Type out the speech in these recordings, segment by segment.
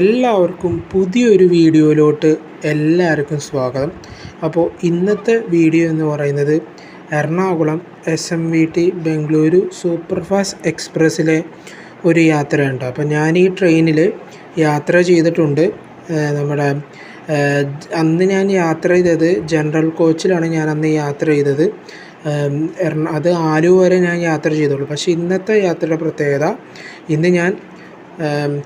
എല്ലാവർക്കും പുതിയൊരു വീഡിയോയിലോട്ട് എല്ലാവർക്കും സ്വാഗതം. അപ്പോൾ ഇന്നത്തെ വീഡിയോ എന്ന് പറയുന്നത് Ernakulam SMVT Bengaluru superfast എക്സ്പ്രസ്സിലെ ഒരു യാത്രയുണ്ട്. അപ്പോൾ ഞാൻ ഈ ട്രെയിനിൽ യാത്ര ചെയ്തിട്ടുണ്ട്. നമ്മുടെ അന്ന് ഞാൻ യാത്ര ചെയ്തത് ജനറൽ കോച്ചിലാണ്. ഞാൻ അന്ന് യാത്ര ചെയ്തത് അത് ആലുവ വരെ ഞാൻ യാത്ര ചെയ്തുള്ളൂ. പക്ഷേ ഇന്നത്തെ യാത്രയുടെ പ്രത്യേകത, ഇന്ന് ഞാൻ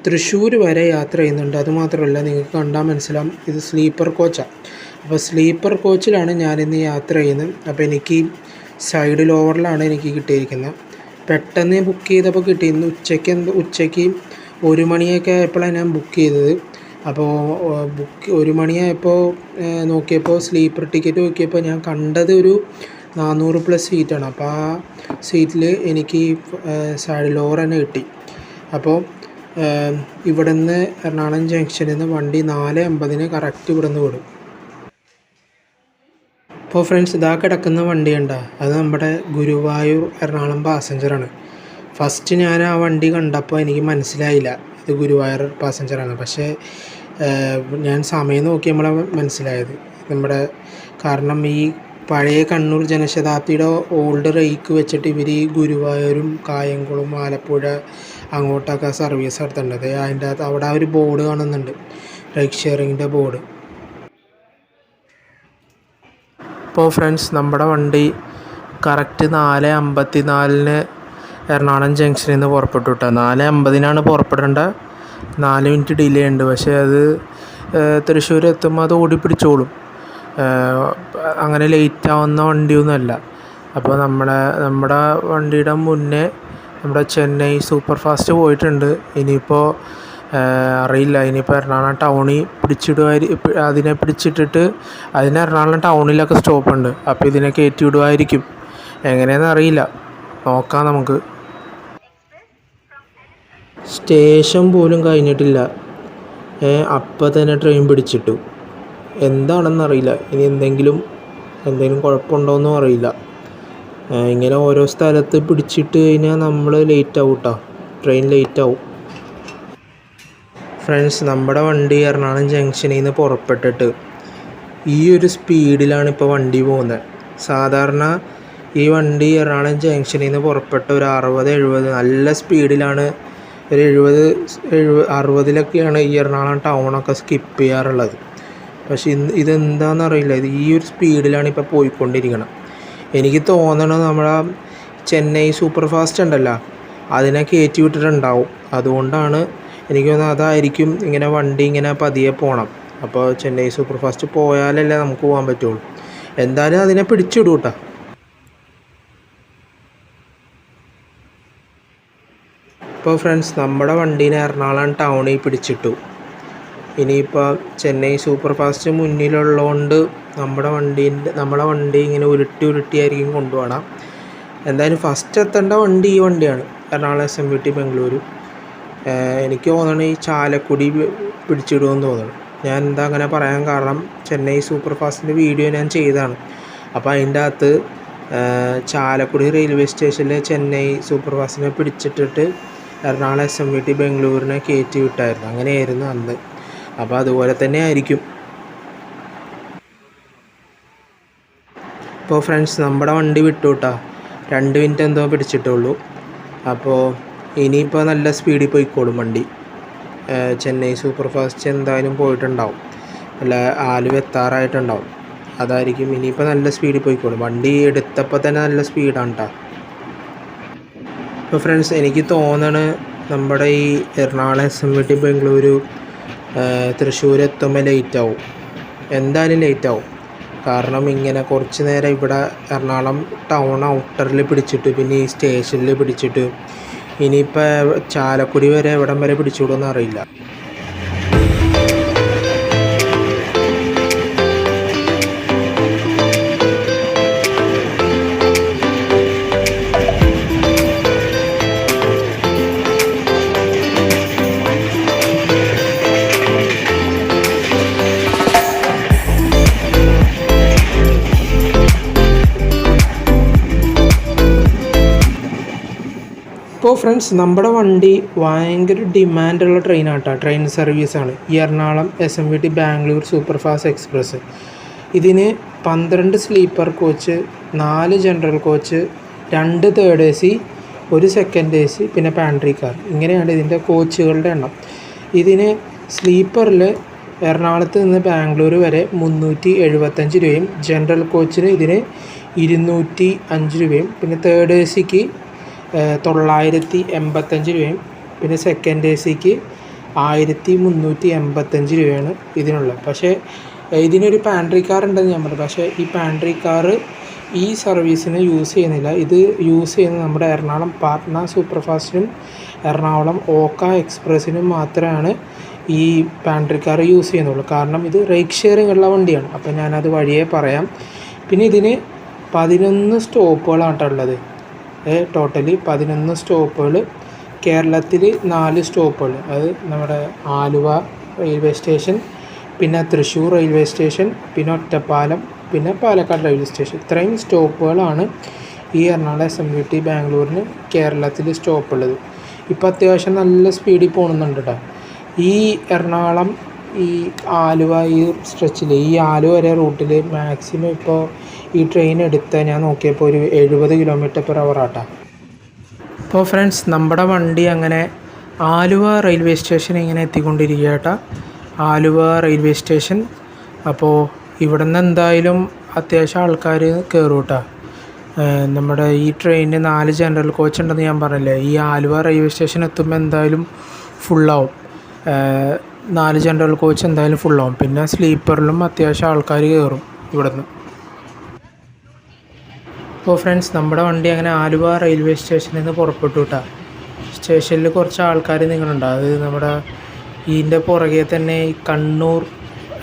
തൃശ്ശൂർ വരെ യാത്ര ചെയ്യുന്നുണ്ട്. അതുമാത്രമല്ല, നിങ്ങൾക്ക് കണ്ടാൽ മനസ്സിലാവും ഇത് സ്ലീപ്പർ കോച്ചാണ്. അപ്പോൾ സ്ലീപ്പർ കോച്ചിലാണ് ഞാനിന്ന് യാത്ര ചെയ്യുന്നത്. അപ്പോൾ എനിക്ക് സൈഡ് ലോവറിലാണ് എനിക്ക് കിട്ടിയിരിക്കുന്നത്. പെട്ടെന്ന് ബുക്ക് ചെയ്തപ്പോൾ കിട്ടിയിരുന്നു. ഉച്ചയ്ക്ക് 1 മണിയൊക്കെ ആയപ്പോഴാണ് ഞാൻ ബുക്ക് ചെയ്തത്. അപ്പോൾ 1 മണിയായപ്പോൾ നോക്കിയപ്പോൾ സ്ലീപ്പർ ടിക്കറ്റ് നോക്കിയപ്പോൾ ഞാൻ കണ്ടത് ഒരു 400+ സീറ്റാണ്. അപ്പോൾ ആ സീറ്റിൽ എനിക്ക് സൈഡ് ലോവർ തന്നെ കിട്ടി. അപ്പോൾ ഇവിടെ നിന്ന് എറണാകുളം ജംഗ്ഷനിൽ നിന്ന് വണ്ടി 4:50 കറക്റ്റ് ഇവിടെ നിന്ന് വിടും. അപ്പോൾ ഫ്രണ്ട്സ്, ഇതാ കിടക്കുന്ന വണ്ടി ഉണ്ടോ, അത് നമ്മുടെ ഗുരുവായൂർ എറണാകുളം പാസഞ്ചറാണ്. ഫസ്റ്റ് ഞാൻ ആ വണ്ടി കണ്ടപ്പോൾ എനിക്ക് മനസ്സിലായില്ല ഇത് ഗുരുവായൂർ പാസഞ്ചറാണ്. പക്ഷേ ഞാൻ സമയം നോക്കിയപ്പോഴാണ് മനസ്സിലായത് നമ്മുടെ, കാരണം ഈ പഴയ കണ്ണൂർ ജനശതാബ്ദിയുടെ ഓൾഡ് റേക്ക് വെച്ചിട്ട് ഇവർ ഈ ഗുരുവായൂരും കായംകുളം ആലപ്പുഴ അങ്ങോട്ടൊക്കെ സർവീസ് നടത്തുന്നുണ്ട്. അതിൻ്റെ അകത്ത് അവിടെ ഒരു ബോർഡ് കാണുന്നുണ്ട്, റൈഡ് ഷെയറിങ്ങിൻ്റെ ബോർഡ്. ഇപ്പോൾ ഫ്രണ്ട്സ്, നമ്മുടെ വണ്ടി കറക്റ്റ് 4:54 എറണാകുളം ജംഗ്ഷനിൽ നിന്ന് പുറപ്പെട്ടു കേട്ടോ. 4:50 പുറപ്പെടേണ്ട, 4 മിനിറ്റ് ഡിലേ ഉണ്ട്. പക്ഷേ അത് തൃശ്ശൂർ എത്തുമ്പോൾ അത് ഓടിപ്പിടിച്ചോളും. അങ്ങനെ ലേറ്റ് ആവുന്ന വണ്ടിയൊന്നുമല്ല. അപ്പോൾ നമ്മുടെ വണ്ടിയുടെ മുന്നേ നമ്മുടെ ചെന്നൈ സൂപ്പർ ഫാസ്റ്റ് പോയിട്ടുണ്ട്. ഇനിയിപ്പോൾ അറിയില്ല, ഇനിയിപ്പോൾ എറണാകുളം ടൗണിൽ അതിനെ പിടിച്ചിട്ടിട്ട് അതിന് എറണാകുളം ടൗണിലൊക്കെ സ്റ്റോപ്പുണ്ട്. അപ്പോൾ ഇതിനെ കയറ്റി വിടുമായിരിക്കും, എങ്ങനെയാണെന്ന് അറിയില്ല, നോക്കാം നമുക്ക്. സ്റ്റേഷൻ പോലും കഴിഞ്ഞിട്ടില്ല, അപ്പം തന്നെ ട്രെയിൻ പിടിച്ചിട്ടു. എന്താണെന്നറിയില്ല, ഇനി എന്തെങ്കിലും കുഴപ്പമുണ്ടോയെന്നും അറിയില്ല. ഇങ്ങനെ ഓരോ സ്ഥലത്ത് പിടിച്ചിട്ട് കഴിഞ്ഞാൽ നമ്മൾ ലേറ്റ് ആവും കേട്ടോ, ട്രെയിൻ ലേറ്റ് ആവും. ഫ്രണ്ട്സ്, നമ്മുടെ വണ്ടി എറണാകുളം ജംഗ്ഷനിൽ നിന്ന് പുറപ്പെട്ടിട്ട് ഈ ഒരു സ്പീഡിലാണ് ഇപ്പോൾ വണ്ടി പോകുന്നത്. സാധാരണ ഈ വണ്ടി എറണാകുളം ജംഗ്ഷനിൽ നിന്ന് പുറപ്പെട്ട ഒരു 60-70 നല്ല സ്പീഡിലാണ്, ഒരു 70-60 ഈ എറണാകുളം ടൗണൊക്കെ സ്കിപ്പ് ചെയ്യാറുള്ളത്. പക്ഷേ ഇതെന്താണെന്നറിയില്ല, ഇത് ഈ ഒരു സ്പീഡിലാണ് ഇപ്പോൾ പോയിക്കൊണ്ടിരിക്കണം. എനിക്ക് തോന്നണത് നമ്മളെ ചെന്നൈ സൂപ്പർ ഫാസ്റ്റ് ഉണ്ടല്ലോ, അതിനെ കയറ്റി വിട്ടിട്ടുണ്ടാവും. അതുകൊണ്ടാണ് എനിക്ക് തോന്നുന്നത്, അതായിരിക്കും ഇങ്ങനെ വണ്ടി ഇങ്ങനെ പതിയെ പോകണം. അപ്പോൾ ചെന്നൈ സൂപ്പർ ഫാസ്റ്റ് പോയാലല്ലേ നമുക്ക് പോകാൻ പറ്റുള്ളൂ. എന്തായാലും അതിനെ പിടിച്ചിടും കേട്ടോ. ഇപ്പോൾ ഫ്രണ്ട്സ്, നമ്മുടെ വണ്ടീനെ എറണാകുളം ടൗണിൽ പിടിച്ചിട്ടു. ഇനിയിപ്പോൾ ചെന്നൈ സൂപ്പർ ഫാസ്റ്റ് മുന്നിലുള്ളതുകൊണ്ട് നമ്മളെ വണ്ടി ഇങ്ങനെ ഉരുട്ടിയായിരിക്കും കൊണ്ടുപോകണം. എന്തായാലും ഫസ്റ്റ് എത്തേണ്ട വണ്ടി ഈ വണ്ടിയാണ്, എറണാകുളം SMVT ബംഗളൂരു. എനിക്ക് തോന്നണം ഈ ചാലക്കുടി പിടിച്ചിടുമെന്ന് തോന്നുന്നു. ഞാൻ എന്താ അങ്ങനെ പറയാൻ കാരണം, ചെന്നൈ സൂപ്പർ ഫാസ്റ്റിൻ്റെ വീഡിയോ ഞാൻ ചെയ്തതാണ്. അപ്പോൾ അതിൻ്റെ അകത്ത് ചാലക്കുടി റെയിൽവേ സ്റ്റേഷനിൽ ചെന്നൈ സൂപ്പർ ഫാസ്റ്റിനെ പിടിച്ചിട്ടിട്ട് എറണാകുളം SMVT ബംഗളൂരിനെ കയറ്റി വിട്ടായിരുന്നു, അങ്ങനെയായിരുന്നു അന്ന്. അപ്പോൾ അതുപോലെ തന്നെ ആയിരിക്കും. ഇപ്പോൾ ഫ്രണ്ട്സ്, നമ്മുടെ വണ്ടി വിട്ടു കേട്ടോ, 2 മിനിറ്റ് എന്തോ പിടിച്ചിട്ടുള്ളൂ. അപ്പോൾ ഇനിയിപ്പോൾ നല്ല സ്പീഡിൽ പോയിക്കോളും വണ്ടി. ചെന്നൈ സൂപ്പർ ഫാസ്റ്റ് എന്തായാലും പോയിട്ടുണ്ടാവും, അല്ല ആലുവ എത്താറായിട്ടുണ്ടാവും, അതായിരിക്കും. ഇനിയിപ്പോൾ നല്ല സ്പീഡിൽ പോയിക്കോളും. വണ്ടി എടുത്തപ്പോൾ തന്നെ നല്ല സ്പീഡാണ് കേട്ടോ. ഇപ്പോൾ ഫ്രണ്ട്സ്, എനിക്ക് തോന്നണ് നമ്മുടെ ഈ എറണാകുളം SMVT ബംഗളൂരു തൃശ്ശൂർ എത്തുമ്പോൾ ലേറ്റാവും, എന്തായാലും ലേറ്റാവും. കാരണം ഇങ്ങനെ കുറച്ച് നേരം ഇവിടെ എറണാകുളം ടൗൺ ഔട്ടറിൽ പിടിച്ചിട്ട് പിന്നെ ഈ സ്റ്റേഷനിൽ പിടിച്ചിട്ട് ഇനിയിപ്പോൾ ചാലക്കുടി വരെ എവിടം വരെ പിടിച്ചുവിടുമെന്ന് അറിയില്ല. ഇപ്പോൾ ഫ്രണ്ട്സ് നമ്മുടെ വണ്ടി ഭയങ്കര ഡിമാൻഡുള്ള ട്രെയിനാട്ടോ, ട്രെയിൻ സർവീസാണ് ഈ Ernakulam SMVT Bangalore superfast express. ഇതിന് 12 sleeper coach, 4 general coach, 2 third AC, 1 second AC, പിന്നെ പാൻട്രി കാർ. ഇങ്ങനെയാണ് ഇതിൻ്റെ കോച്ചുകളുടെ എണ്ണം. ഇതിന് സ്ലീപ്പറിൽ എറണാകുളത്ത് നിന്ന് ബാംഗ്ലൂർ വരെ 375 രൂപയും, ജനറൽ കോച്ചിന് ഇതിന് 205 രൂപയും, പിന്നെ തേർഡ് ACക്ക് 985 രൂപയും, പിന്നെ സെക്കൻഡ് ACക്ക് 1385 രൂപയാണ് ഇതിനുള്ളത്. പക്ഷേ ഇതിനൊരു പാൻട്രി കാർ ഉണ്ടെന്ന് ഞാൻ പറഞ്ഞു. പക്ഷേ ഈ പാൻട്രി കാർ ഈ സർവീസിന് യൂസ് ചെയ്യുന്നില്ല. ഇത് യൂസ് ചെയ്യുന്നത് നമ്മുടെ എറണാകുളം പാട്ന സൂപ്പർ ഫാസ്റ്റിനും എറണാകുളം ഓക്ക എക്സ്പ്രസ്സിനും മാത്രമാണ് ഈ പാൻട്രി കാർ യൂസ് ചെയ്യുന്നുള്ളൂ. കാരണം ഇത് റൈഡ് ഷെയറിംഗ് ഉള്ള വണ്ടിയാണ്. അപ്പോൾ ഞാനത് വഴിയേ പറയാം. പിന്നെ ഇതിന് 11 സ്റ്റോപ്പുകളാണ് ഉള്ളത്. ടോട്ടലി 11 സ്റ്റോപ്പുകൾ. കേരളത്തിൽ 4 സ്റ്റോപ്പുകൾ. അത് നമ്മുടെ ആലുവ റെയിൽവേ സ്റ്റേഷൻ, പിന്നെ തൃശ്ശൂർ റെയിൽവേ സ്റ്റേഷൻ, പിന്നെ ഒറ്റപ്പാലം, പിന്നെ പാലക്കാട് റെയിൽവേ സ്റ്റേഷൻ. ഇത്രയും സ്റ്റോപ്പുകളാണ് ഈ എറണാകുളം SMVT ബാംഗ്ലൂരിന് കേരളത്തിൽ സ്റ്റോപ്പുള്ളത്. ഇപ്പോൾ അത്യാവശ്യം നല്ല സ്പീഡിൽ പോകുന്നുണ്ട് കേട്ടോ. ഈ എറണാകുളം ഈ ആലുവ ഈ സ്ട്രെച്ചിൽ, ഈ ആലുവ വരെ റൂട്ടിൽ മാക്സിമം ഇപ്പോൾ ഈ ട്രെയിൻ എടുത്താൽ ഞാൻ നോക്കിയപ്പോൾ ഒരു 70 km/h ആട്ടാ. അപ്പോൾ ഫ്രണ്ട്സ് നമ്മുടെ വണ്ടി അങ്ങനെ ആലുവ റെയിൽവേ സ്റ്റേഷൻ ഇങ്ങനെ എത്തിക്കൊണ്ടിരിക്കുക കേട്ടോ. Aluva railway station. അപ്പോൾ ഇവിടെ നിന്ന് എന്തായാലും അത്യാവശ്യം ആൾക്കാർ കയറും കേട്ടോ. നമ്മുടെ ഈ ട്രെയിനിന് 4 ജനറൽ കോച്ച് ഉണ്ടെന്ന് ഞാൻ പറഞ്ഞില്ലേ. ഈ ആലുവ റെയിൽവേ സ്റ്റേഷൻ എത്തുമ്പോൾ എന്തായാലും ഫുള്ളാവും. 4 ജനറൽ കോച്ച് എന്തായാലും ഫുള്ളാവും. പിന്നെ സ്ലീപ്പറിലും അത്യാവശ്യം ആൾക്കാർ കയറും ഇവിടുന്ന്. അപ്പോൾ ഫ്രണ്ട്സ് നമ്മുടെ വണ്ടി അങ്ങനെ ആലുവ റെയിൽവേ സ്റ്റേഷനിൽ നിന്ന് പുറപ്പെട്ടു കേട്ടോ. സ്റ്റേഷനിൽ കുറച്ച് ആൾക്കാർ നിങ്ങളുണ്ട്. അത് നമ്മുടെ ഇതിൻ്റെ പുറകെ തന്നെ ഈ കണ്ണൂർ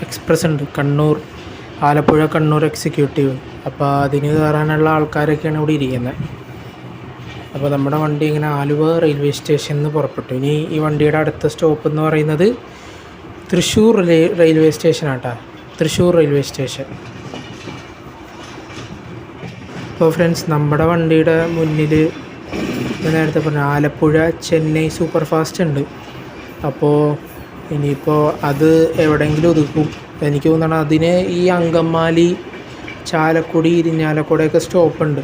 എക്സ്പ്രസ് ഉണ്ട്, ആലപ്പുഴ കണ്ണൂർ എക്സിക്യൂട്ടീവ്. അപ്പോൾ അതിന് കയറാനുള്ള ആൾക്കാരൊക്കെയാണ് ഇവിടെ ഇരിക്കുന്നത്. അപ്പോൾ നമ്മുടെ വണ്ടി ഇങ്ങനെ ആലുവ റെയിൽവേ സ്റ്റേഷനിൽ നിന്ന് പുറപ്പെട്ടു. ഇനി ഈ വണ്ടിയുടെ അടുത്ത സ്റ്റോപ്പ് എന്ന് പറയുന്നത് തൃശ്ശൂർ റെയിൽവേ സ്റ്റേഷനാട്ടോ. Thrissur railway station. അപ്പോൾ ഫ്രണ്ട്സ് നമ്മുടെ വണ്ടിയുടെ മുന്നിൽ നേരത്തെ പറഞ്ഞ ആലപ്പുഴ ചെന്നൈ സൂപ്പർ ഫാസ്റ്റ് ഉണ്ട്. അപ്പോൾ ഇനിയിപ്പോൾ അത് എവിടെയെങ്കിലും ഒതുക്കും എനിക്ക് തോന്നണം. അതിന് ഈ അങ്കമാലി, ചാലക്കുടി, ഇരിഞ്ഞാലക്കുടയൊക്കെ സ്റ്റോപ്പുണ്ട്.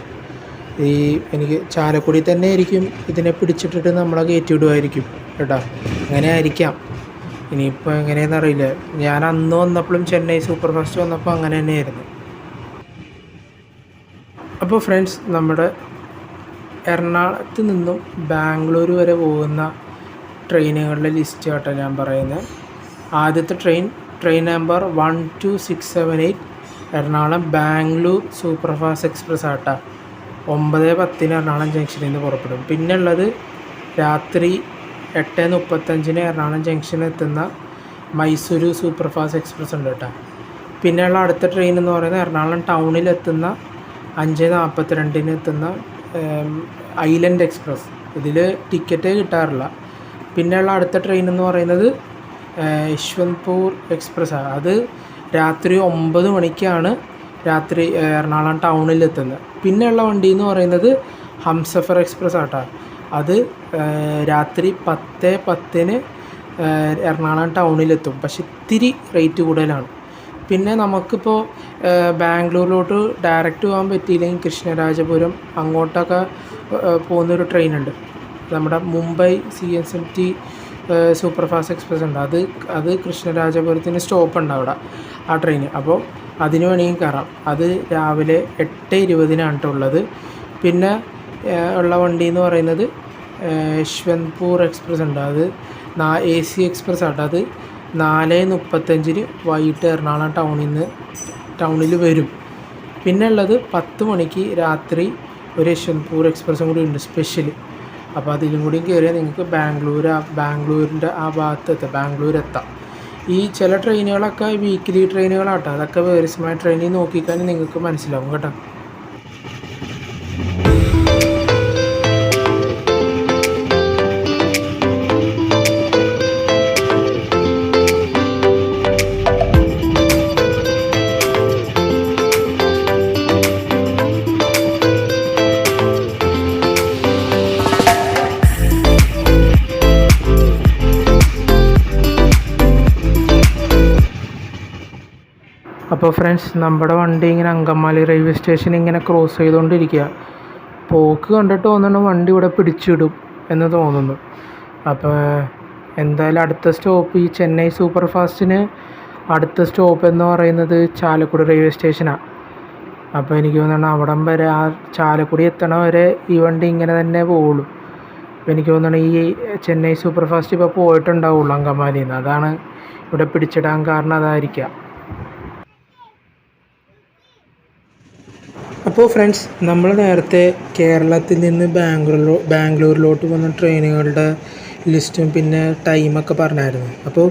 എനിക്ക് ചാലക്കുടി തന്നെ ആയിരിക്കും ഇതിനെ പിടിച്ചിട്ടിട്ട് നമ്മളെ കയറ്റിവിടുമായിരിക്കും കേട്ടോ. അങ്ങനെ ആയിരിക്കാം. ഇനിയിപ്പോൾ എങ്ങനെയാണെന്നറിയില്ല. ഞാൻ അന്ന് വന്നപ്പോഴും ചെന്നൈ സൂപ്പർ ഫാസ്റ്റ് വന്നപ്പോൾ അങ്ങനെ തന്നെയായിരുന്നു. അപ്പോൾ ഫ്രണ്ട്സ് നമ്മുടെ എറണാകുളത്ത് നിന്നും ബാംഗ്ലൂർ വരെ പോകുന്ന ട്രെയിനുകളുടെ ലിസ്റ്റ് കേട്ടോ ഞാൻ പറയുന്നത്. ആദ്യത്തെ train number 12678 Ernakulam Bangalore superfast express ആട്ടോ. 9:10 എറണാകുളം ജംഗ്ഷനിൽ നിന്ന് പുറപ്പെടും. പിന്നെ ഉള്ളത് രാത്രി 8:35 എറണാകുളം ജംഗ്ഷനിൽ എത്തുന്ന മൈസൂരു സൂപ്പർ ഫാസ്റ്റ് എക്സ്പ്രസ് ഉണ്ട് കേട്ടോ. പിന്നെയുള്ള അടുത്ത ട്രെയിൻ എന്ന് പറയുന്നത് എറണാകുളം ടൗണിലെത്തുന്ന 5:42 എത്തുന്ന ഐലൻഡ് എക്സ്പ്രസ്. ഇതിൽ ടിക്കറ്റ് കിട്ടാറില്ല. പിന്നെയുള്ള അടുത്ത ട്രെയിൻ എന്ന് പറയുന്നത് യശ്വന്ത്പൂർ എക്സ്പ്രസ്സാണ്. അത് രാത്രി 9 മണിക്കാണ് രാത്രി എറണാകുളം ടൗണിലെത്തുന്നത്. പിന്നെയുള്ള വണ്ടി എന്ന് പറയുന്നത് ഹംസഫർ എക്സ്പ്രസ് ആട്ടോ. അത് രാത്രി 10:10 എറണാകുളം ടൗണിലെത്തും. പക്ഷെ ഇത്തിരി റേറ്റ് കൂടുതലാണ്. പിന്നെ നമുക്കിപ്പോൾ ബാംഗ്ലൂരിലോട്ട് ഡയറക്റ്റ് പോകാൻ പറ്റിയില്ലെങ്കിൽ കൃഷ്ണരാജപുരം അങ്ങോട്ടൊക്കെ പോകുന്നൊരു ട്രെയിനുണ്ട്. നമ്മുടെ Mumbai CSMT super fast express ഉണ്ട്. അത് കൃഷ്ണരാജപുരത്തിന് സ്റ്റോപ്പ് ഉണ്ട് അവിടെ ആ ട്രെയിന്. അപ്പോൾ അതിന് വേണമെങ്കിൽ കയറാം. അത് രാവിലെ 8:20 ഉള്ളത്. പിന്നെ ഉള്ള വണ്ടി എന്ന് പറയുന്നത് യശ്വന്ത്പൂർ എക്സ്പ്രസ് ഉണ്ട്. അത് AC എക്സ്പ്രസ് ആട്ടോ. അത് 4:35 വൈകിട്ട് എറണാകുളം ടൗണിൽ വരും. പിന്നെ ഉള്ളത് 10 മണിക്ക് രാത്രി ഒരു യശ്വന്ത്പൂർ എക്സ്പ്രസ്സും കൂടി ഉണ്ട് സ്പെഷ്യൽ. അപ്പോൾ അതിലും കൂടി കയറിയാൽ നിങ്ങൾക്ക് ബാംഗ്ലൂരിൻ്റെ ആ ഭാഗത്ത് ബാംഗ്ലൂർ എത്താം. ഈ ചില ട്രെയിനുകളൊക്കെ വീക്കിലി ട്രെയിനുകളാട്ടോ. അതൊക്കെ വേരിയസ്മായ ട്രെയിനിൽ നോക്കിക്കഴിഞ്ഞാൽ നിങ്ങൾക്ക് മനസ്സിലാവും കേട്ടോ. അപ്പോൾ ഫ്രണ്ട്സ്, നമ്മുടെ വണ്ടി ഇങ്ങനെ അങ്കമാലി റെയിൽവേ സ്റ്റേഷൻ ഇങ്ങനെ ക്രോസ് ചെയ്തുകൊണ്ടിരിക്കുക. പോക്ക് കണ്ടിട്ട് തോന്നുന്നു വണ്ടി ഇവിടെ പിടിച്ചിടും എന്ന് തോന്നുന്നു. അപ്പോൾ എന്തായാലും അടുത്ത സ്റ്റോപ്പ് ഈ ചെന്നൈ സൂപ്പർ ഫാസ്റ്റിന് അടുത്ത സ്റ്റോപ്പ് എന്ന് പറയുന്നത് ചാലക്കുടി റെയിൽവേ സ്റ്റേഷനാണ്. അപ്പോൾ എനിക്ക് തോന്നുന്നു അവിടം വരെ, ആ ചാലക്കുടി എത്തണ വരെ ഈ വണ്ടി ഇങ്ങനെ തന്നെ പോവുള്ളൂ. അപ്പോൾ എനിക്ക് തോന്നുന്നു ഈ ചെന്നൈ സൂപ്പർ ഫാസ്റ്റ് ഇപ്പോൾ പോയിട്ടുണ്ടാവുള്ളൂ അങ്കമാലിയിൽ നിന്ന്. അതാണ് ഇവിടെ പിടിച്ചിടാൻ കാരണം, അതായിരിക്കാം. അപ്പോൾ ഫ്രണ്ട്സ്, നമ്മൾ നേരത്തെ കേരളത്തിൽ നിന്ന് ബാംഗ്ലൂരിലോട്ട് വന്ന ട്രെയിനുകളുടെ ലിസ്റ്റും പിന്നെ ടൈമൊക്കെ പറഞ്ഞായിരുന്നു. അപ്പോൾ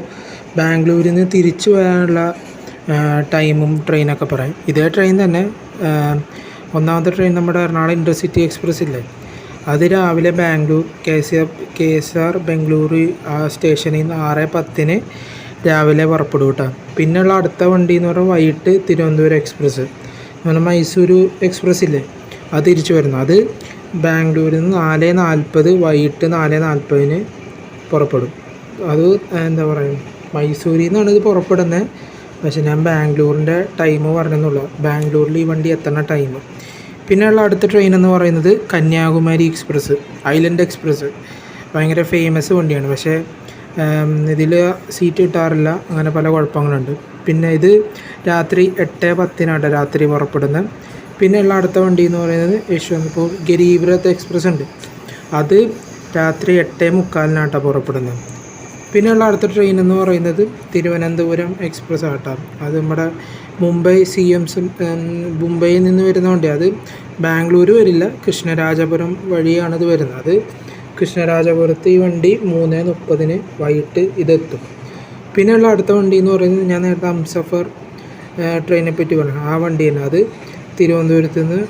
ബാംഗ്ലൂരിൽ നിന്ന് തിരിച്ചു വരാനുള്ള ടൈമും ട്രെയിനൊക്കെ പറയും. ഇതേ ട്രെയിൻ തന്നെ. ഒന്നാമത്തെ ട്രെയിൻ നമ്മുടെ എറണാകുളം ഇൻ്റർസിറ്റി എക്സ്പ്രസ് ഇല്ലേ, അത് രാവിലെ ബാംഗ്ലൂർ KSR ബംഗളൂരു ആ സ്റ്റേഷനിൽ നിന്ന് 6:10 രാവിലെ പുറപ്പെടും കേട്ടോ. പിന്നെയുള്ള അടുത്ത വണ്ടി എന്ന് പറഞ്ഞാൽ വൈകിട്ട് തിരുവനന്തപുരം എക്സ്പ്രസ്, അങ്ങനെ മൈസൂരു എക്സ്പ്രസ് ഇല്ലേ, അത് തിരിച്ചു വരുന്നു. അത് ബാംഗ്ലൂരിൽ നിന്ന് 4:40 വൈകിട്ട് 4:40 പുറപ്പെടും. അത് എന്താ പറയുക, മൈസൂരിൽ നിന്നാണ് ഇത് പുറപ്പെടുന്നത്. പക്ഷെ ഞാൻ ബാംഗ്ലൂരിൻ്റെ ടൈം പറഞ്ഞെന്നുള്ളൂ, ബാംഗ്ലൂരിൽ ഈ വണ്ടി എത്തുന്ന ടൈം. പിന്നെയുള്ള അടുത്ത ട്രെയിൻ എന്ന് പറയുന്നത് കന്യാകുമാരി എക്സ്പ്രസ്, ഐലൻഡ് എക്സ്പ്രസ്. ഭയങ്കര ഫേമസ് വണ്ടിയാണ്, പക്ഷേ ഇതിൽ സീറ്റ് കിട്ടാറില്ല, അങ്ങനെ പല കുഴപ്പങ്ങളുണ്ട്. പിന്നെ ഇത് രാത്രി 8:10 രാത്രി പുറപ്പെടുന്നത്. പിന്നെയുള്ള അടുത്ത വണ്ടി എന്ന് പറയുന്നത് യശ്വന്ത്പൂർ ഗരീബ് രഥ് എക്സ്പ്രസ് ഉണ്ട്, അത് രാത്രി 8:45 പുറപ്പെടുന്നത്. പിന്നെയുള്ള അടുത്ത ട്രെയിൻ എന്ന് പറയുന്നത് തിരുവനന്തപുരം എക്സ്പ്രസ് ആട്ടോ. അത് നമ്മുടെ മുംബൈയിൽ നിന്ന് വരുന്ന വണ്ടി. അത് ബാംഗ്ലൂർ വരില്ല, കൃഷ്ണരാജപുരം വഴിയാണ് ഇത് വരുന്നത്. അത് കൃഷ്ണരാജപുരത്ത് ഈ വണ്ടി 3:30 വൈകിട്ട് ഇതെത്തും. പിന്നെയുള്ള അടുത്ത വണ്ടി എന്ന് പറയുന്നത് ഞാൻ നേരത്തെ ഹംസഫർ ട്രെയിനെ പറ്റി പറഞ്ഞു, ആ വണ്ടി തന്നെ. അത് തിരുവനന്തപുരത്ത് നിന്ന്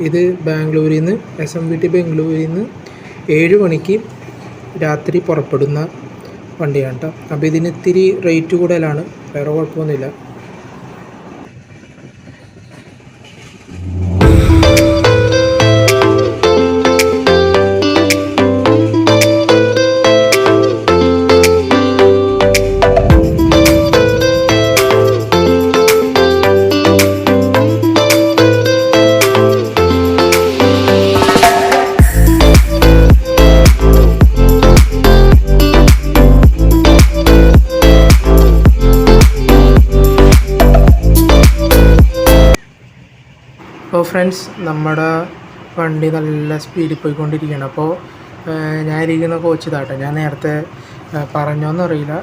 ഇത് ബാംഗ്ലൂരിൽ നിന്ന് SMVT ബംഗളൂരിൽ നിന്ന് 7 മണിക്ക് രാത്രി പുറപ്പെടുന്ന വണ്ടിയാണ് കേട്ടോ. അപ്പോൾ ഇതിന് ഇത്തിരി റേറ്റ് കൂടുതലാണ്, വേറെ കുഴപ്പമൊന്നുമില്ല. അപ്പോൾ ഫ്രണ്ട്സ്, നമ്മുടെ വണ്ടി നല്ല സ്പീഡിൽ പോയിക്കൊണ്ടിരിക്കുകയാണ്. അപ്പോൾ ഞാൻ ഇരിക്കുന്ന കോച്ച് ഇതാട്ടെ. ഞാൻ നേരത്തെ പറഞ്ഞോന്നറിയില്ല,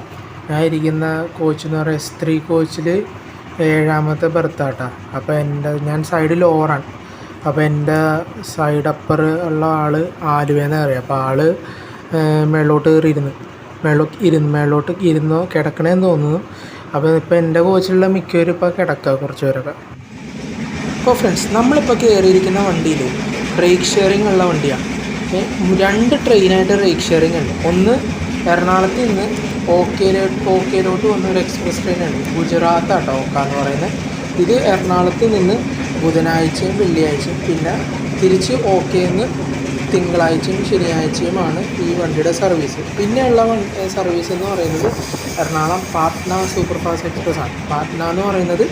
ഞാൻ ഇരിക്കുന്ന കോച്ച് എന്ന് പറയുന്നത് S3 കോച്ചിൽ 7ാമത്തെ ബർത്താട്ടോ. അപ്പോൾ ഞാൻ സൈഡ് ലോവറാണ്. അപ്പോൾ എൻ്റെ സൈഡ് അപ്പർ ഉള്ള ആൾ ആലുവേന്ന് കയറി. അപ്പോൾ ആൾ മേളോട്ട് ഇരുന്നോ കിടക്കണേന്ന് തോന്നുന്നു. അപ്പോൾ ഇപ്പോൾ എൻ്റെ കോച്ചിലുള്ള മിക്കവരും ഇപ്പോൾ കിടക്കുക, കുറച്ച് പേരൊക്കെ. അപ്പോൾ ഫ്രണ്ട്സ്, നമ്മളിപ്പോൾ കയറിയിരിക്കുന്ന വണ്ടിയിൽ ബ്രേക്ക് ഷെയറിംഗ് ഉള്ള വണ്ടിയാണ്. 2 ട്രെയിനായിട്ട് ബ്രേക്ക് ഷെയറിംഗ് ഉണ്ട്. ഒന്ന് എറണാകുളത്ത് നിന്ന് ഓക്കയിലോട്ട് വന്ന ഒരു എക്സ്പ്രസ് ട്രെയിനുണ്ട്, ഗുജറാത്താട്ടോ ഓക്ക എന്ന് പറയുന്നത്. ഇത് എറണാകുളത്ത് നിന്ന് ബുധനാഴ്ചയും വെള്ളിയാഴ്ചയും, പിന്നെ തിരിച്ച് ഓക്കയിൽ നിന്ന് തിങ്കളാഴ്ചയും ശനിയാഴ്ചയുമാണ് ഈ വണ്ടിയുടെ സർവീസ്. പിന്നെയുള്ള സർവീസ് എന്ന് പറയുന്നത് Ernakulam Patna super fast express ആണ്. പാട്ന എന്ന് പറയുന്നത്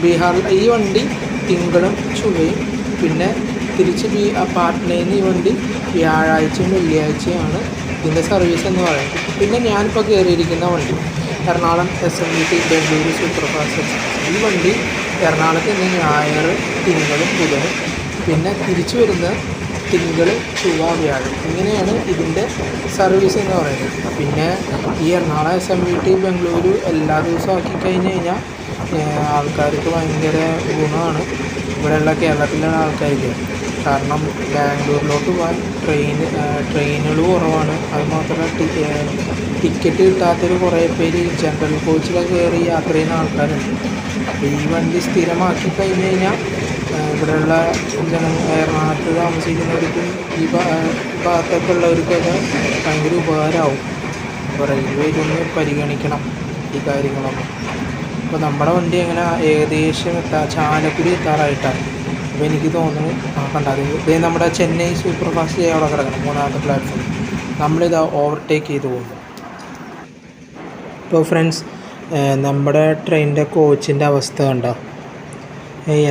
ബീഹാറിൽ ഈ വണ്ടി തിങ്കളും ചൊവ്വയും, പിന്നെ തിരിച്ച് പാട്നയിൽ നിന്ന് ഈ വണ്ടി വ്യാഴാഴ്ചയും വെള്ളിയാഴ്ചയാണ് ഇതിൻ്റെ സർവീസ് എന്ന് പറയുന്നത്. പിന്നെ ഞാനിപ്പോൾ കയറിയിരിക്കുന്ന വണ്ടി Ernakulam SMVT Bengaluru superfast express. ഈ വണ്ടി എറണാകുളത്ത് നിന്ന് ഞായർ, തിങ്കളും ബുധനും, പിന്നെ തിരിച്ചു വരുന്ന തിങ്കൾ, ചൊവ്വ, വ്യാഴം, ഇങ്ങനെയാണ് ഇതിൻ്റെ സർവീസ് എന്ന് പറയുന്നത്. പിന്നെ ഈ എറണാകുളം SMVT ബംഗളൂരു എല്ലാ ദിവസവും ആക്കി കഴിഞ്ഞ് കഴിഞ്ഞാൽ ആൾക്കാർക്ക് ഭയങ്കര ഗുണമാണ്, ഇവിടെയുള്ള കേരളത്തിലുള്ള ആൾക്കാർക്ക്. കാരണം ബാംഗ്ലൂരിലോട്ട് പോകാൻ ട്രെയിനുകൾ കുറവാണ്. അതുമാത്രമല്ല ടിക്കറ്റ് കിട്ടാത്തൊരു കുറേ പേര് ജനറൽ കോച്ചിലൊക്കെ കയറി യാത്ര ചെയ്യുന്ന ആൾക്കാരുണ്ട്. അപ്പോൾ ഈ വണ്ടി സ്ഥിരമാക്കി കഴിഞ്ഞ് കഴിഞ്ഞാൽ ഇവിടെയുള്ള എറണാകുളത്ത് താമസിക്കുന്നവർക്കും ഈ ഭാഗത്തൊക്കെ ഉള്ളവർക്കൊക്കെ ഭയങ്കര ഉപകാരമാവും. അപ്പോൾ റെയിൽവേ ഇതൊന്ന് പരിഗണിക്കണം ഈ കാര്യങ്ങളൊന്നും. അപ്പോൾ നമ്മുടെ വണ്ടി എങ്ങനെ ഏകദേശം ചാലക്കുടി എത്താറായിട്ടാണ്. അപ്പോൾ എനിക്ക് തോന്നുന്നു കണ്ടത് ഇതേ നമ്മുടെ ചെന്നൈ സൂപ്പർ ഫാസ്റ്റ് അവിടെ കിടക്കണം 3ാമത്തെ പ്ലാറ്റ്ഫോം. നമ്മളിത് ഓവർടേക്ക് ചെയ്ത് പോകുന്നു. ഇപ്പോൾ ഫ്രണ്ട്സ്, നമ്മുടെ ട്രെയിനിൻ്റെ കോച്ചിൻ്റെ അവസ്ഥ കണ്ടോ?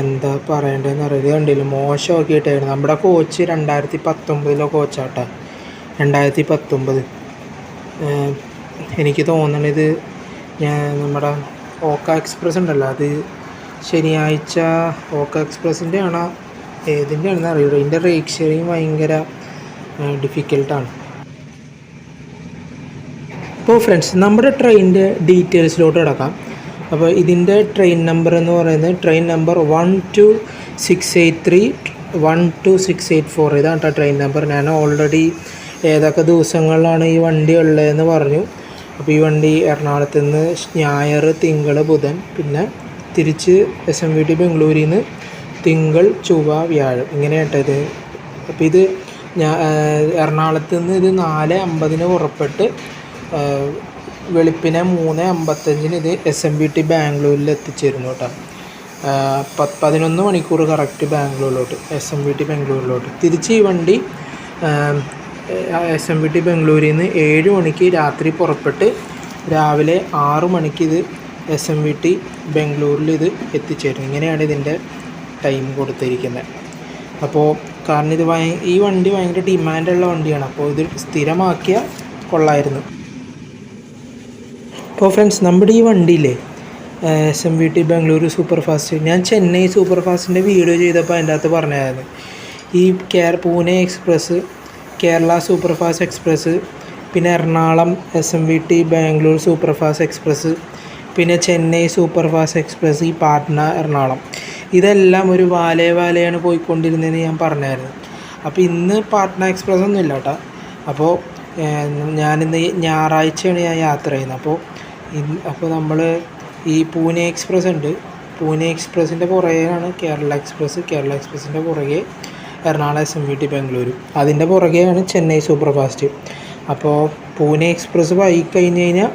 എന്താ പറയേണ്ടതെന്ന് അറിയില്ല. കണ്ടില്ല, മോശമാക്കിയിട്ടായിരുന്നു. നമ്മുടെ കോച്ച് 2019 കോച്ചാട്ടോ, 2019. എനിക്ക് തോന്നണത് നമ്മുടെ ഓക്ക എക്സ്പ്രസ് ഉണ്ടല്ലോ, അത് ശനിയാഴ്ച ഓക്ക എക്സ്പ്രസിൻ്റെ ആണോ ഏതിൻ്റെ ആണെന്ന് അറിയില്ല. ഇതിൻ്റെ റേക്ക് ഷെയറിങ് ഭയങ്കര ഡിഫിക്കൽട്ടാണ്. അപ്പോൾ ഫ്രണ്ട്സ്, നമ്മുടെ ട്രെയിനിൻ്റെ ഡീറ്റെയിൽസിലോട്ട് കിടക്കാം. അപ്പോൾ ഇതിൻ്റെ ട്രെയിൻ നമ്പർ എന്ന് പറയുന്നത് ട്രെയിൻ നമ്പർ 12683 12684. ഇതാണ് കേട്ടോ ട്രെയിൻ നമ്പർ. ഞാൻ ഓൾറെഡി ഏതൊക്കെ ദിവസങ്ങളിലാണ് ഈ വണ്ടി ഉള്ളതെന്ന് പറഞ്ഞു. അപ്പോൾ ഈ വണ്ടി എറണാകുളത്ത് നിന്ന് ഞായർ, തിങ്കൾ, ബുധൻ, പിന്നെ തിരിച്ച് SMVT ബംഗളൂരിൽ നിന്ന് തിങ്കൾ, ചൊവ്വ, വ്യാഴം, ഇങ്ങനെയായിട്ടത്. അപ്പോൾ ഇത് എറണാകുളത്ത് നിന്ന് ഇത് 4:50 പുറപ്പെട്ട് വെളുപ്പിനെ 3:55 ഇത് SMVT ബാംഗ്ലൂരിൽ എത്തിച്ചേരുന്നു കേട്ടോ. 11 മണിക്കൂർ കറക്റ്റ് ബാംഗ്ലൂരിലോട്ട്, SMVT ബാംഗ്ലൂരിലോട്ട്. തിരിച്ച് ഈ വണ്ടി SMVT ബാംഗ്ലൂരിൽ നിന്ന് 7 മണിക്ക് രാത്രി പുറപ്പെട്ട് രാവിലെ 6 മണിക്ക് ഇത് SMVT ബാംഗ്ലൂരിൽ ഇത് എത്തിച്ചേരും. ഇങ്ങനെയാണ് ഇതിൻ്റെ ടൈം കൊടുത്തിരിക്കുന്നത്. അപ്പോൾ കാരണം ഇത് ഈ വണ്ടി ഭയങ്കര ഡിമാൻഡുള്ള വണ്ടിയാണ്. അപ്പോൾ ഇത് സ്ഥിരമാക്കിയാൽ കൊള്ളായിരുന്നു. അപ്പോൾ ഫ്രണ്ട്സ്, നമ്മുടെ ഈ വണ്ടിയില്ലേ SMVT ബാംഗ്ലൂർ സൂപ്പർ ഫാസ്റ്റ്, ഞാൻ ചെന്നൈ സൂപ്പർ ഫാസ്റ്റിൻ്റെ വീഡിയോ ചെയ്തപ്പോൾ അതിൻ്റെ അകത്ത് പറഞ്ഞായിരുന്നു. ഈ Pune express, Kerala superfast express, പിന്നെ Ernakulam SMVT Bangalore superfast express, പിന്നെ ചെന്നൈ സൂപ്പർ ഫാസ്റ്റ് എക്സ്പ്രസ്, ഈ പാട്ന, എറണാകുളം, ഇതെല്ലാം ഒരു വാലയാണ് പോയിക്കൊണ്ടിരുന്നതെന്ന് ഞാൻ പറഞ്ഞായിരുന്നു. അപ്പോൾ ഇന്ന് പാട്ന എക്സ്പ്രസ് ഒന്നും ഇല്ല കേട്ടോ. അപ്പോൾ ഞാനിന്ന് ഞായറാഴ്ചയാണ് ഞാൻ യാത്ര ചെയ്യുന്നത്. അപ്പോൾ നമ്മൾ ഈ പൂനെ എക്സ്പ്രസ് ഉണ്ട്, പൂനെ എക്സ്പ്രസിൻ്റെ പുറകെയാണ് കേരള എക്സ്പ്രസ്, കേരള എക്സ്പ്രസിൻ്റെ പുറകെ എറണാകുളം SMVT ബാംഗ്ലൂർ, അതിൻ്റെ പുറകെയാണ് ചെന്നൈ സൂപ്പർ ഫാസ്റ്റ്. അപ്പോൾ പൂനെ എക്സ്പ്രസ് പോയി കഴിഞ്ഞ് കഴിഞ്ഞാൽ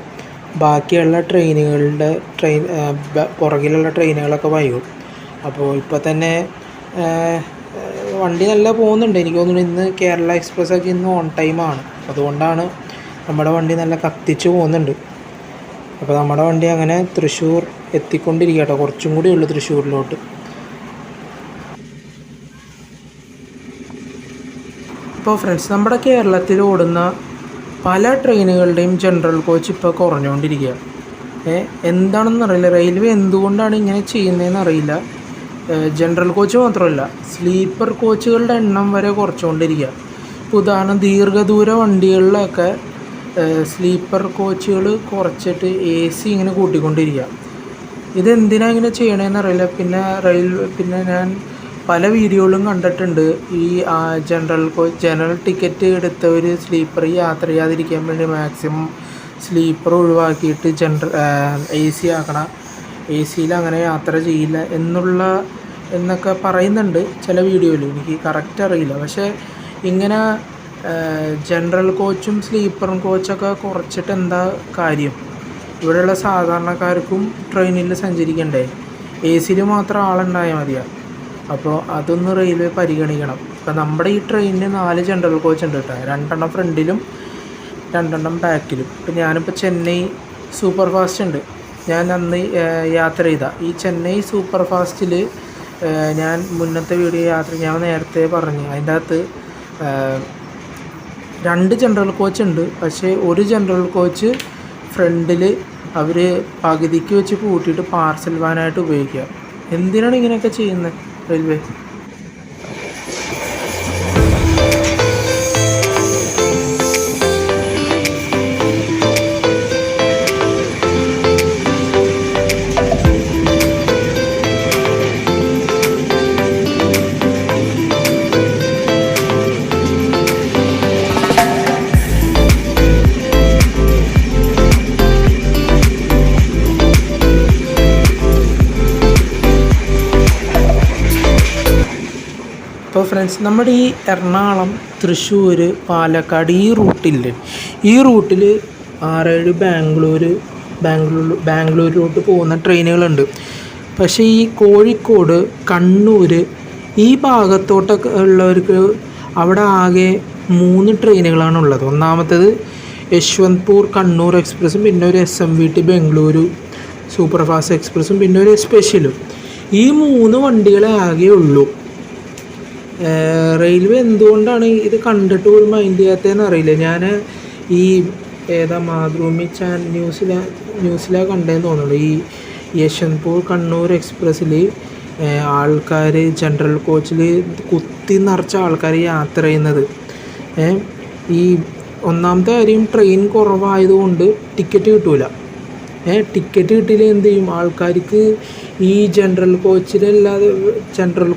ബാക്കിയുള്ള പുറകിലുള്ള ട്രെയിനുകളൊക്കെ വൈകും. അപ്പോൾ ഇപ്പോൾ തന്നെ വണ്ടി നല്ല പോകുന്നുണ്ട്. എനിക്ക് തോന്നുന്നു ഇന്ന് കേരള എക്സ്പ്രസ്സൊക്കെ ഇന്ന് ഓൺ ടൈമാണ്. അതുകൊണ്ടാണ് നമ്മുടെ വണ്ടി നല്ല കത്തിച്ച് പോകുന്നുണ്ട്. അപ്പോൾ നമ്മുടെ വണ്ടി അങ്ങനെ തൃശ്ശൂർ എത്തിക്കൊണ്ടിരിക്കുക കേട്ടോ. കുറച്ചും കൂടി ഉള്ളു തൃശ്ശൂരിലോട്ട്. ഇപ്പോൾ ഫ്രണ്ട്സ്, നമ്മുടെ കേരളത്തിൽ ഓടുന്ന പല ട്രെയിനുകളുടെയും ജനറൽ കോച്ച് ഇപ്പോൾ കുറഞ്ഞുകൊണ്ടിരിക്കുക. എന്താണെന്നറിയില്ല, റെയിൽവേ എന്തുകൊണ്ടാണ് ഇങ്ങനെ ചെയ്യുന്നതെന്ന് അറിയില്ല. ജനറൽ കോച്ച് മാത്രമല്ല, സ്ലീപ്പർ കോച്ചുകളുടെ എണ്ണം വരെ കുറച്ചുകൊണ്ടിരിക്കുക. ഇപ്പോൾ ഉദാഹരണം, ദീർഘദൂര വണ്ടികളിലൊക്കെ സ്ലീപ്പർ കോച്ചുകൾ കുറച്ചിട്ട് AC ഇങ്ങനെ കൂട്ടിക്കൊണ്ടിരിക്കുക. ഇതെന്തിനാണ് ഇങ്ങനെ ചെയ്യണമെന്ന് അറിയില്ല. പിന്നെ ഞാൻ പല വീഡിയോകളും കണ്ടിട്ടുണ്ട്. ഈ ജനറൽ ടിക്കറ്റ് എടുത്തവർ സ്ലീപ്പർ യാത്ര ചെയ്യാതിരിക്കാൻ വേണ്ടി മാക്സിമം സ്ലീപ്പർ ഒഴിവാക്കിയിട്ട് AC ആക്കണം, ACയിൽ അങ്ങനെ യാത്ര ചെയ്യില്ല എന്നൊക്കെ പറയുന്നുണ്ട് ചില വീഡിയോയിൽ. എനിക്ക് കറക്റ്റ് അറിയില്ല. പക്ഷേ ഇങ്ങനെ ജനറൽ കോച്ചും സ്ലീപ്പറും കോച്ചൊക്കെ കുറച്ചിട്ട് എന്താ കാര്യം? ഇവിടെയുള്ള സാധാരണക്കാർക്കും ട്രെയിനിൽ സഞ്ചരിക്കണ്ടേ? ACയിൽ മാത്രം ആളുണ്ടായാൽ മതിയാണ്. അപ്പോൾ അതൊന്ന് റെയിൽവേ പരിഗണിക്കണം. ഇപ്പോൾ നമ്മുടെ ഈ ട്രെയിനിന് 4 ജനറൽ കോച്ച് ഉണ്ട് കേട്ടോ. 2 ഫ്രണ്ടിലും 2 ബാക്കിലും. ഇപ്പോൾ ഞാനിപ്പോൾ ചെന്നൈ സൂപ്പർ ഫാസ്റ്റ് ഉണ്ട്, ഞാൻ അന്ന് യാത്ര ചെയ്ത ഈ ചെന്നൈ സൂപ്പർ ഫാസ്റ്റിൽ ഞാൻ മുന്നത്തെ ഞാൻ നേരത്തെ പറഞ്ഞു, അതിൻ്റെ അകത്ത് 2 ജനറൽ കോച്ച് ഉണ്ട്. പക്ഷേ ഒരു ജനറൽ കോച്ച് ഫ്രണ്ടിൽ അവർ പകുതിക്ക് വെച്ച് പൂട്ടിയിട്ട് പാർസൽ വാനായിട്ട് ഉപയോഗിക്കുക. എന്തിനാണ് ഇങ്ങനെയൊക്കെ ചെയ്യുന്നത് റെയിൽവേ? അപ്പോൾ ഫ്രണ്ട്സ്, നമ്മുടെ ഈ എറണാകുളം, തൃശ്ശൂർ, പാലക്കാട് ഈ റൂട്ടിൽ 6-7 ബാംഗ്ലൂരിലോട്ട് പോകുന്ന ട്രെയിനുകളുണ്ട്. പക്ഷേ ഈ കോഴിക്കോട്, കണ്ണൂർ ഈ ഭാഗത്തോട്ടൊക്കെ ഉള്ളവർക്ക് അവിടെ ആകെ 3 ട്രെയിനുകളാണുള്ളത്. ഒന്നാമത്തേത് യശ്വന്ത്പൂർ കണ്ണൂർ എക്സ്പ്രസ്സും പിന്നെ ഒരു SMVT ബംഗളൂരു സൂപ്പർ ഫാസ്റ്റ് എക്സ്പ്രസ്സും പിന്നെ ഒരു സ്പെഷ്യലും. ഈ 3 വണ്ടികളെ ആകെ ഉള്ളൂ. റെയിൽവേ എന്തുകൊണ്ടാണ് ഇത് കണ്ടിട്ട് ഒരു മൈൻഡ് ചെയ്യാത്തതെന്ന് അറിയില്ല. ഞാൻ ഈ മാതൃഭൂമി ന്യൂസിലാണ് കണ്ടതെന്ന് തോന്നുന്നു. ഈ യശ്വന്ത്പൂർ കണ്ണൂർ എക്സ്പ്രസ്സിൽ ആൾക്കാർ ജനറൽ കോച്ചിൽ കുത്തി നിറച്ച ആൾക്കാർ യാത്ര ചെയ്യുന്നത്. ഈ ഒന്നാമത്തെ കാര്യം ട്രെയിൻ കുറവായതുകൊണ്ട് ടിക്കറ്റ് കിട്ടില്ല. ടിക്കറ്റ് കിട്ടിയില്ല എന്ത് ചെയ്യും, ആൾക്കാർക്ക് ഈ ജനറൽ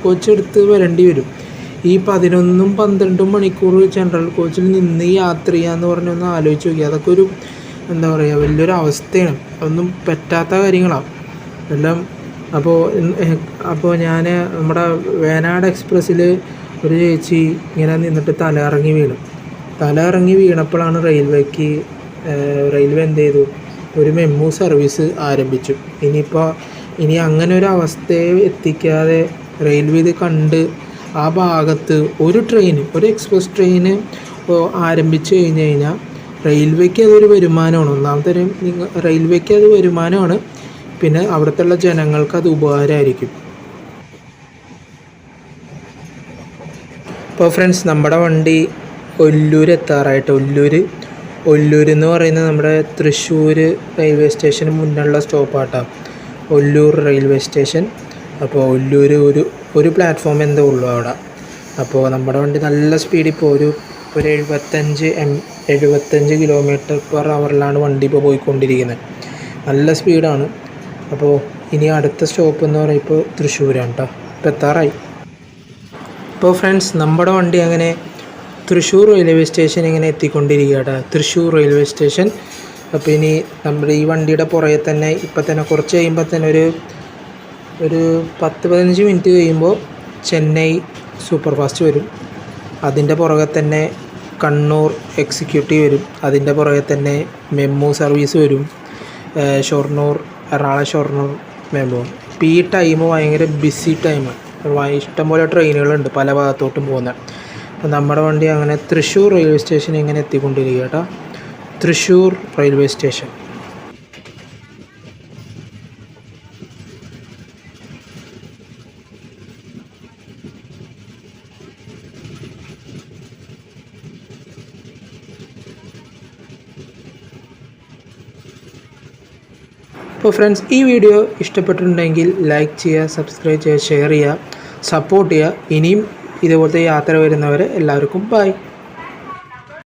കോച്ച് എടുത്ത് വരേണ്ടി വരും. ഈ 11-12 മണിക്കൂർ ജനറൽ കോച്ചിൽ നിന്ന് യാത്ര ചെയ്യാന്ന് പറഞ്ഞൊന്ന് ആലോചിച്ച് നോക്കി. അതൊക്കെ ഒരു വലിയൊരു അവസ്ഥയാണ്. അതൊന്നും പറ്റാത്ത കാര്യങ്ങളാണ് എല്ലാം. അപ്പോൾ ഞാൻ നമ്മുടെ വേനാട് എക്സ്പ്രസ്സിൽ ഒരു ചേച്ചി ഇങ്ങനെ നിന്നിട്ട് തലയിറങ്ങി വീണപ്പോഴാണ് റെയിൽവേ എന്ത് ചെയ്തു, ഒരു മെമു സർവീസ് ആരംഭിച്ചു. ഇനി അങ്ങനെ ഒരു അവസ്ഥയെ എത്തിക്കാതെ റെയിൽവേ ഇത് കണ്ട് ആ ഭാഗത്ത് ഒരു എക്സ്പ്രസ് ട്രെയിന് ആരംഭിച്ചു കഴിഞ്ഞാൽ റെയിൽവേക്ക് അതൊരു വരുമാനമാണ്. ഒന്നാമത്തെ റെയിൽവേക്ക് അത് വരുമാനമാണ്, പിന്നെ അവിടുത്തെ ജനങ്ങൾക്ക് അത് ഉപകാരമായിരിക്കും. അപ്പോൾ ഫ്രണ്ട്സ്, നമ്മുടെ വണ്ടി ഒല്ലൂർ എത്താറായിട്ട്. ഒല്ലൂർ എന്ന് പറയുന്നത് നമ്മുടെ തൃശ്ശൂർ റെയിൽവേ സ്റ്റേഷന് മുന്നുള്ള സ്റ്റോപ്പാട്ടോ, ഒല്ലൂർ റെയിൽവേ സ്റ്റേഷൻ. അപ്പോൾ ഒല്ലൂർ ഒരു പ്ലാറ്റ്ഫോം എന്തോ ഉള്ളൂ അവിടെ. അപ്പോൾ നമ്മുടെ വണ്ടി നല്ല സ്പീഡിൽ ഇപ്പോൾ ഒരു 75 km/h വണ്ടി ഇപ്പോൾ പോയിക്കൊണ്ടിരിക്കുന്നത്. നല്ല സ്പീഡാണ്. അപ്പോൾ ഇനി അടുത്ത സ്റ്റോപ്പ് എന്ന് പറയുമ്പോൾ തൃശ്ശൂരാണ് കേട്ടോ. ഇപ്പോൾ എത്താറായി. അപ്പോൾ ഫ്രണ്ട്സ്, നമ്മുടെ വണ്ടി അങ്ങനെ തൃശ്ശൂർ റെയിൽവേ സ്റ്റേഷൻ ഇങ്ങനെ എത്തിക്കൊണ്ടിരിക്കുക കേട്ടോ, തൃശ്ശൂർ റെയിൽവേ സ്റ്റേഷൻ. അപ്പോൾ ഇനി നമ്മുടെ ഈ വണ്ടിയുടെ പുറകെ തന്നെ ഇപ്പം തന്നെ കുറച്ച് കഴിയുമ്പോൾ തന്നെ ഒരു 10-15 മിനിറ്റ് കഴിയുമ്പോൾ ചെന്നൈ സൂപ്പർ ഫാസ്റ്റ് വരും. അതിൻ്റെ പുറകെ തന്നെ കണ്ണൂർ എക്സിക്യൂട്ടീവ് വരും. അതിൻ്റെ പുറകെ തന്നെ മെമു സർവീസ് വരും, ഷൊർണൂർ മെമു. ഇപ്പോൾ ഈ ടൈം ഭയങ്കര ബിസി ടൈമാണ്. ഇഷ്ടംപോലെ ട്രെയിനുകളുണ്ട് പല ഭാഗത്തോട്ടും പോകുന്നത്. അപ്പോൾ നമ്മുടെ വണ്ടി അങ്ങനെ തൃശ്ശൂർ റെയിൽവേ സ്റ്റേഷൻ ഇങ്ങനെ എത്തിക്കൊണ്ടിരിക്കുക കേട്ടോ, തൃശ്ശൂർ റെയിൽവേ സ്റ്റേഷൻ. അപ്പോൾ ഫ്രണ്ട്സ്, ഈ വീഡിയോ ഇഷ്ടപ്പെട്ടിട്ടുണ്ടെങ്കിൽ ലൈക്ക് ചെയ്യുക, സബ്സ്ക്രൈബ് ചെയ്യുക, ഷെയർ ചെയ്യുക, സപ്പോർട്ട് ചെയ്യുക. ഇനിയും ഇതുപോലത്തെ യാത്ര വരുന്നവരെ എല്ലാവർക്കും ബൈ.